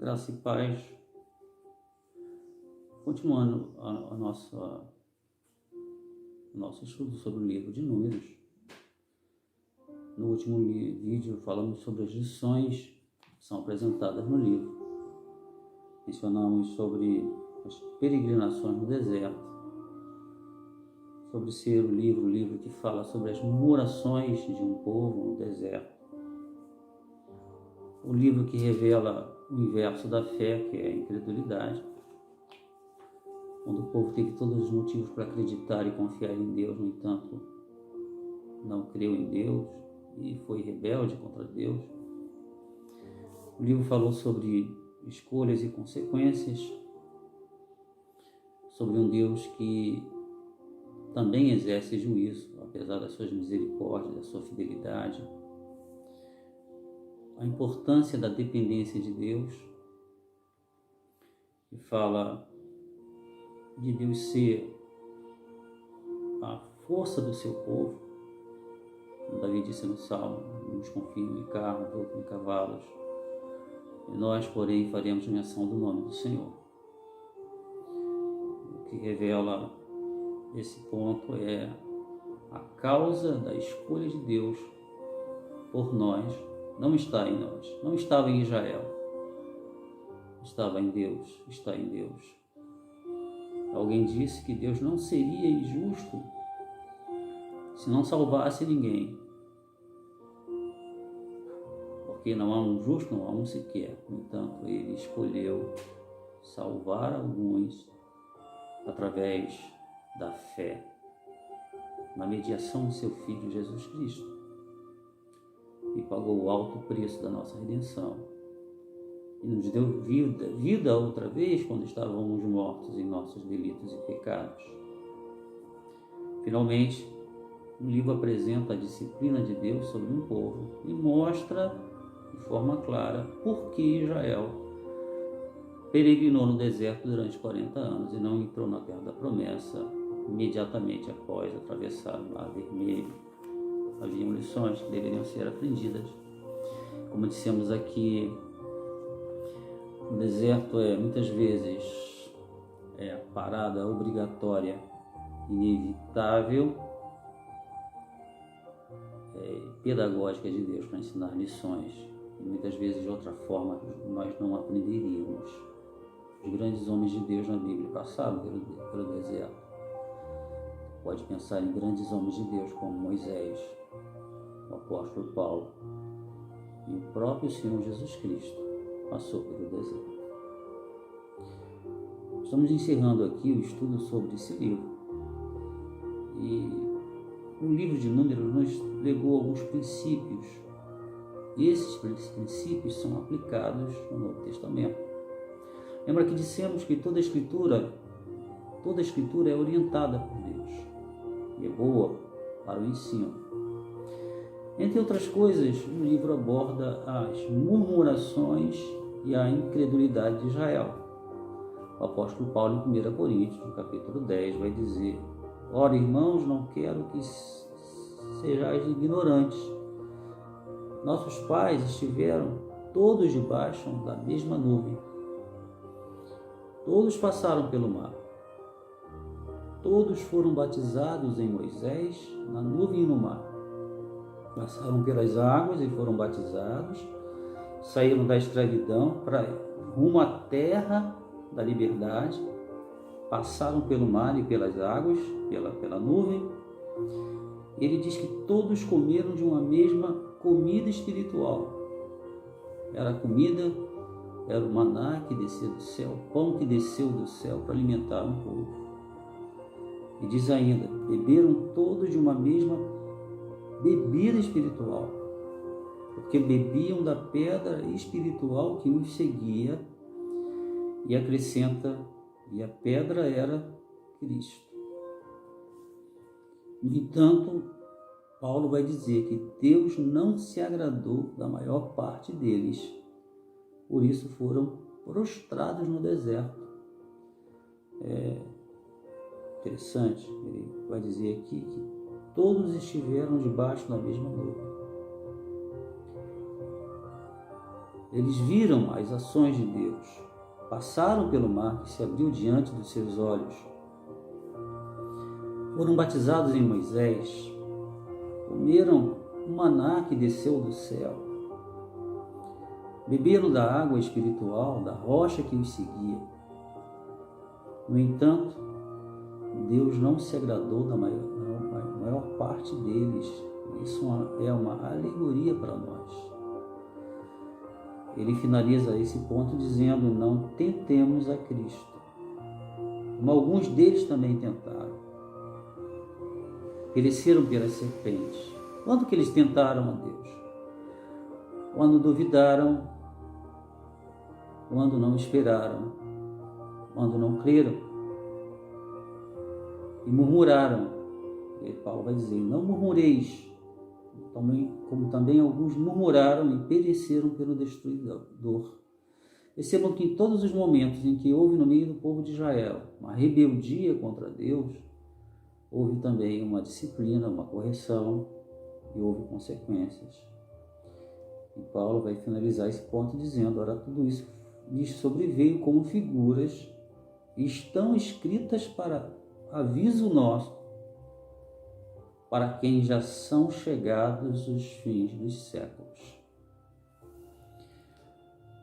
Graça e paz. Continuando o nosso estudo sobre o livro de Números. No último vídeo falamos sobre as lições que são apresentadas no livro. Mencionamos sobre as peregrinações no deserto, sobre ser o livro que fala sobre as murmurações de um povo no deserto. O livro que revela o inverso da fé, que é a incredulidade, onde o povo teve todos os motivos para acreditar e confiar em Deus, no entanto, não creu em Deus e foi rebelde contra Deus. O livro falou sobre escolhas e consequências, sobre um Deus que também exerce juízo, apesar das suas misericórdias, da sua fidelidade. A importância da dependência de Deus, que fala de Deus ser a força do seu povo. Davi disse no Salmo: uns confiam em carros, outros em cavalos, e nós, porém, faremos menção do nome do Senhor. O que revela esse ponto é a causa da escolha de Deus por nós. Não está em nós, não estava em Israel, estava em Deus, está em Deus. Alguém disse que Deus não seria injusto se não salvasse ninguém, porque não há um justo, não há um sequer. No entanto, ele escolheu salvar alguns através da fé, na mediação de seu Filho Jesus Cristo, e pagou o alto preço da nossa redenção, e nos deu vida outra vez quando estávamos mortos em nossos delitos e pecados. Finalmente, o livro apresenta a disciplina de Deus sobre um povo e mostra de forma clara por que Israel peregrinou no deserto durante 40 anos e não entrou na terra da promessa imediatamente após atravessar o Mar Vermelho. Haviam lições que deveriam ser aprendidas. Como dissemos aqui, o deserto muitas vezes é a parada obrigatória, inevitável, pedagógica de Deus para ensinar lições. E muitas vezes de outra forma nós não aprenderíamos. Os grandes homens de Deus na Bíblia passaram pelo deserto. Pode pensar em grandes homens de Deus como Moisés, o apóstolo Paulo e o próprio Senhor Jesus Cristo passou pelo deserto. Estamos encerrando aqui o estudo sobre esse livro. E o livro de Números nos legou alguns princípios. Esses princípios são aplicados no Novo Testamento. Lembra que dissemos que toda a Escritura é orientada por Deus e é boa para o ensino. Entre outras coisas, o livro aborda as murmurações e a incredulidade de Israel. O apóstolo Paulo, em 1 Coríntios, no capítulo 10, vai dizer: ora, irmãos, não quero que sejais ignorantes. Nossos pais estiveram todos debaixo da mesma nuvem. Todos passaram pelo mar. Todos foram batizados em Moisés, na nuvem e no mar. Passaram pelas águas e foram batizados. Saíram da escravidão para rumo à terra da liberdade. Passaram pelo mar e pelas águas, pela nuvem. Ele diz que todos comeram de uma mesma comida espiritual. Era o maná que desceu do céu, o pão que desceu do céu para alimentar um povo. E diz ainda: beberam todos de uma mesma bebida espiritual, porque bebiam da pedra espiritual que os seguia, e acrescenta: e a pedra era Cristo. No entanto, Paulo vai dizer que Deus não se agradou da maior parte deles, por isso foram prostrados no deserto. Interessante, ele vai dizer aqui que todos estiveram debaixo da mesma nuvem. Eles viram as ações de Deus, passaram pelo mar que se abriu diante dos seus olhos, foram batizados em Moisés, comeram o maná que desceu do céu, beberam da água espiritual, da rocha que os seguia. No entanto, Deus não se agradou da maior parte deles. Isso é uma alegoria para nós. Ele finaliza esse ponto dizendo: não tentemos a Cristo, como alguns deles também tentaram. Pereceram pelas serpentes. Quando que eles tentaram a Deus? Quando duvidaram, quando não esperaram, quando não creram e murmuraram. E Paulo vai dizer: não murmureis, como também alguns murmuraram e pereceram pelo destruidor. Percebam que em todos os momentos em que houve no meio do povo de Israel uma rebeldia contra Deus, houve também uma disciplina, uma correção e houve consequências. E Paulo vai finalizar esse ponto dizendo: ora, tudo isso lhes sobreveio como figuras e estão escritas para aviso nosso, para quem já são chegados os fins dos séculos.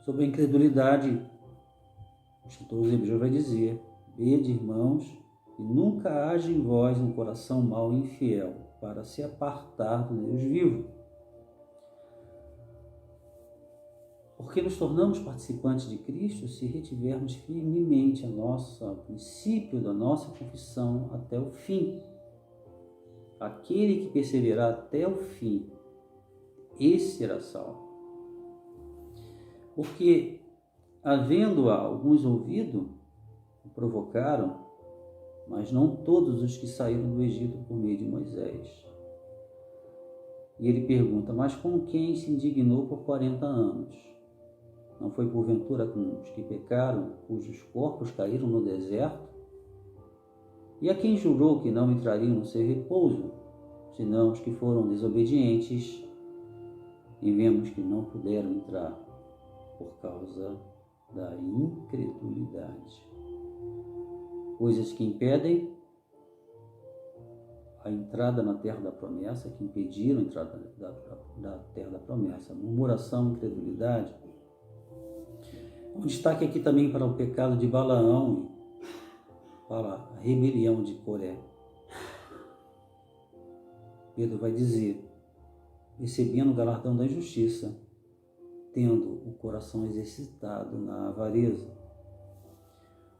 Sobre a incredulidade, o escritor dos Hebreus vai dizer: vede, irmãos, e nunca haja em vós um coração mau e infiel, para se apartar do Deus vivo. Porque nos tornamos participantes de Cristo se retivermos firmemente o princípio da nossa confissão até o fim. Aquele que perseverar até o fim, esse será salvo. Porque, havendo alguns ouvido, o provocaram, mas não todos os que saíram do Egito por meio de Moisés. E ele pergunta: mas com quem se indignou por 40 anos? Não foi porventura com os que pecaram, cujos corpos caíram no deserto? E a quem jurou que não entrariam no seu repouso, senão os que foram desobedientes? E vemos que não puderam entrar por causa da incredulidade. Coisas que impedem a entrada na terra da promessa, que impediram a entrada da terra da promessa. Murmuração, incredulidade. Um destaque aqui também para o pecado de Balaão, para a rebelião de Coré. Pedro vai dizer: recebendo o galardão da injustiça, tendo o coração exercitado na avareza.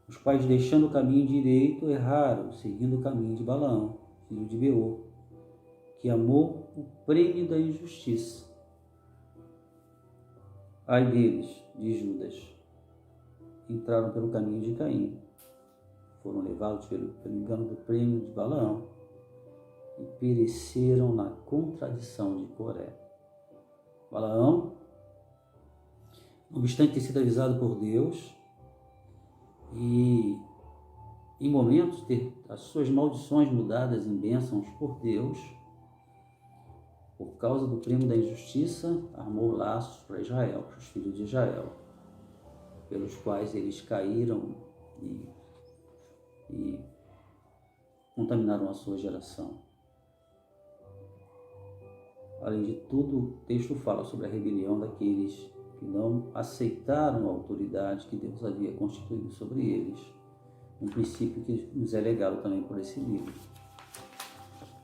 Os pais, deixando o caminho direito, erraram, seguindo o caminho de Balaão, filho de Beor, que amou o prêmio da injustiça. Ai deles, de Judas, entraram pelo caminho de Caim, foram levados pelo engano do prêmio de Balaão e pereceram na contradição de Coré. Balaão, não obstante ter sido avisado por Deus e em momentos ter as suas maldições mudadas em bênçãos por Deus, por causa do prêmio da injustiça, armou laços para Israel, para os filhos de Israel, pelos quais eles caíram e contaminaram a sua geração. Além de tudo, o texto fala sobre a rebelião daqueles que não aceitaram a autoridade que Deus havia constituído sobre eles. Um princípio que nos é legado também por esse livro.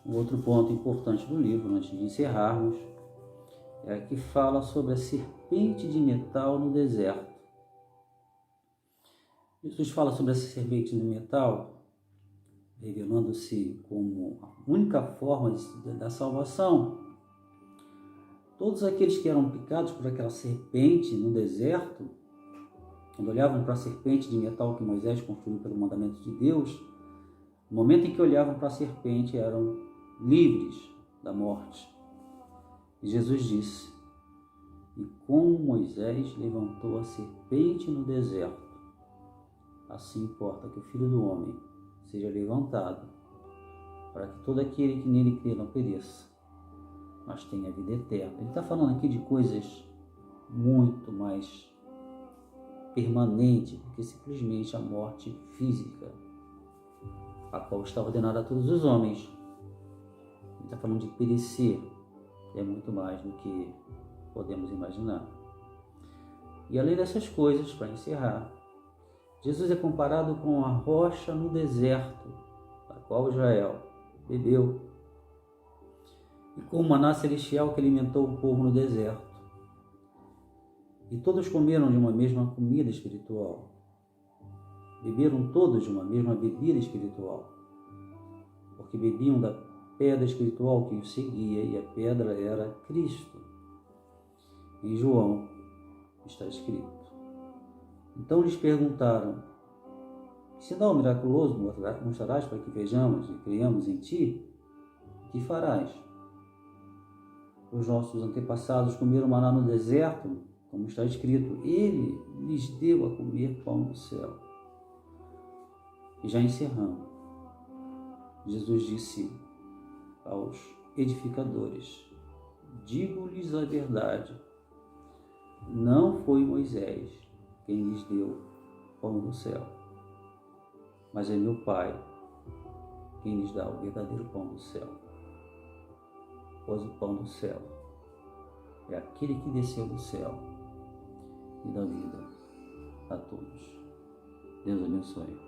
Um outro ponto importante do livro, antes de encerrarmos, é que fala sobre a serpente de metal no deserto. Jesus fala sobre essa serpente de metal, revelando-se como a única forma da salvação. Todos aqueles que eram picados por aquela serpente no deserto, quando olhavam para a serpente de metal que Moisés construiu pelo mandamento de Deus, no momento em que olhavam para a serpente eram livres da morte. E Jesus disse: e como Moisés levantou a serpente no deserto, assim importa que o Filho do Homem seja levantado, para que todo aquele que nele crê não pereça, mas tenha vida eterna. Ele está falando aqui de coisas muito mais permanente do que simplesmente a morte física, a qual está ordenada a todos os homens. Ele está falando de perecer, é muito mais do que podemos imaginar. E além dessas coisas, para encerrar, Jesus é comparado com a rocha no deserto, da qual Israel bebeu, e com o maná celestial que alimentou o povo no deserto. E todos comeram de uma mesma comida espiritual, beberam todos de uma mesma bebida espiritual, porque bebiam da pedra espiritual que os seguia, e a pedra era Cristo. Em João está escrito. Então lhes perguntaram: que sinal miraculoso mostrarás para que vejamos e creiamos em ti? Que farás? Os nossos antepassados comeram maná no deserto, como está escrito, ele lhes deu a comer pão do céu. E já encerrando, Jesus disse aos edificadores: digo-lhes a verdade, não foi Moisés quem lhes deu pão do céu, mas é meu Pai quem lhes dá o verdadeiro pão do céu. Pois o pão do céu é aquele que desceu do céu e dá vida a todos. Deus abençoe.